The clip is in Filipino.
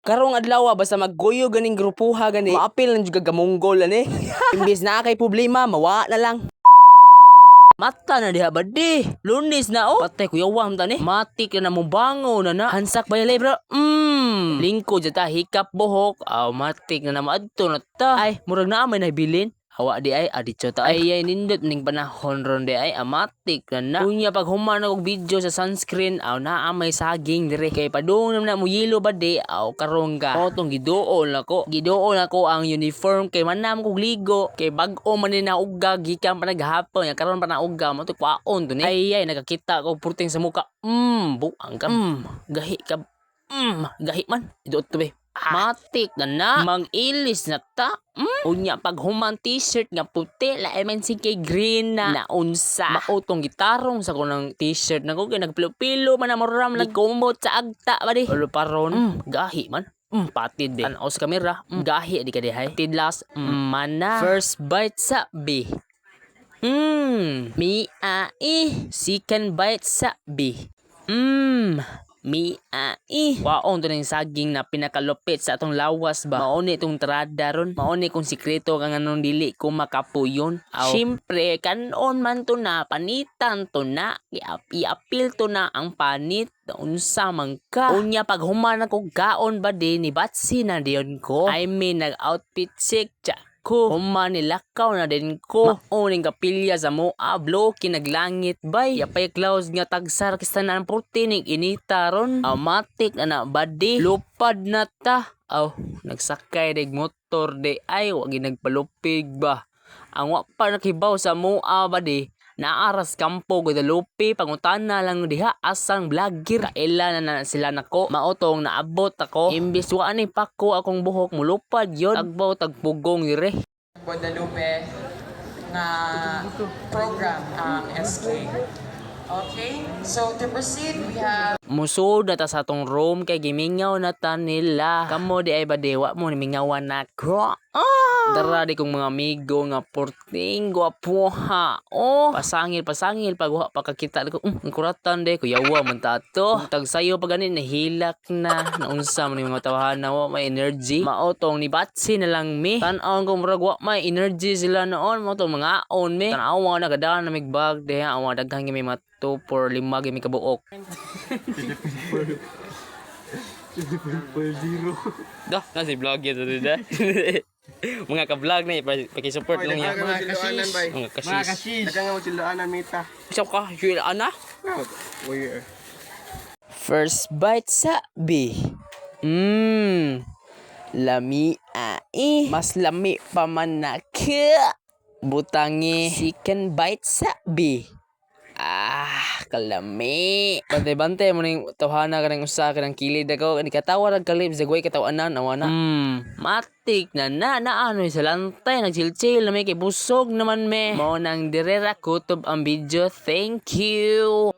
Karong adlaw basta magguyo ganing grupuha gani. Maapil lang juga gamonggol ani. Imbis na kay problema, mawa na lang. Mata na diha ba di? Lunis na oh. Patay kuya wam ta ni. Matik na mo bango na. Hansak ba yalay bro? Lingko jata hikap buhok. Aw matik na maadto na ta. Ay murag na may nabilin. Hawa di ay adityo ta ay nindot ning panahon ron di ay amatik na. Unya pag human og video sa sunscreen aw naa may saging dire kay padung na mo yelo ba di aw karong ka. Otong giduol nako. Giduol nako ang uniform kay manam kog ligo kay bag-o man ni naugag gikan pa naghapon ya karon pa naugag mo to kwaon to ni. Ay nakakita ko purting sa muka. Buang ka. Gahi ka. Gahi man. Idot to be. Matik na mag-ilis na ta. Unya pag human t-shirt nga puti lae man si kay green na unsa mautong gitarong sa kunang t-shirt na ko kay nagpilo-pilo man mo ram nagkumbot sa agta ba di ulo paron gahi man patid di an sa kamera gahi di ka dihay tidlas mana first bite sa B mi second bite sa B waon to ng saging na pinakalupit sa atong lawas ba mauni itong trada ron mauni kung sikreto kang anong dili ko makapuyon syempre kanon man to na panitan to na i-appeal to na ang panit unsa man ka unya pag human ako gaon ba di ni batsi na diyon ko I mean nag outfit sick ko human nilakaw na din ko mauning kapilya sa moa bloki naglangit bay yapay clouds nga tagsar kistanan protein inita ron amatik na body lupad na ta nagsakay dig motor de ay wa ginagpalupig ba ang wa pa nakibaw sa moa ba di naaras kampo Guadalupe pangutana lang diha asang vlogger kaila na sila nako maotong naabot ako imbis wa ni pako akong buhok mulupad yon tagbaw tagpugong dire Guadalupe na program ang SK. Okay, so to proceed, we have musod na ta sa atong room kay gimingaw na ta nila. Kamo di ay badewa mo nimingawan na ko. Dara di kong mga amigo nga porting gwapo ha. Pasangil pag wa pakakita ko. Ang kuratan de kuyawa man tato. Tag sayo pa ganin nahilak na. Naunsa man yung mga tawahan na wa may energy. Maotong ni Batsi na lang mi. Tan-aon ko murag wa may energy sila noon. Maotong mga on mi. Tan-awa na gadaan na migbag de ha. Awa daghang mi 2 for 5 gimi kabuok. Dah, nasi vlog ya tadi dah. Mga ka-vlog na paki-support lang ya. Mga kasis. Dagang mo tilaan mita. Isa ka, yulaan na. First bite sa B. Lami mas lami pa man na butangi second bite sa B. Kalami. Bantay-bantay mo ning tawhana ka ng usa ka ng kilid ako. Ni katawa rag kalib sa guway katawanan awana. Matik na ano sa lantay nagchil-chill na may kay busog naman me. Mao nang direra kutob ang video. Thank you.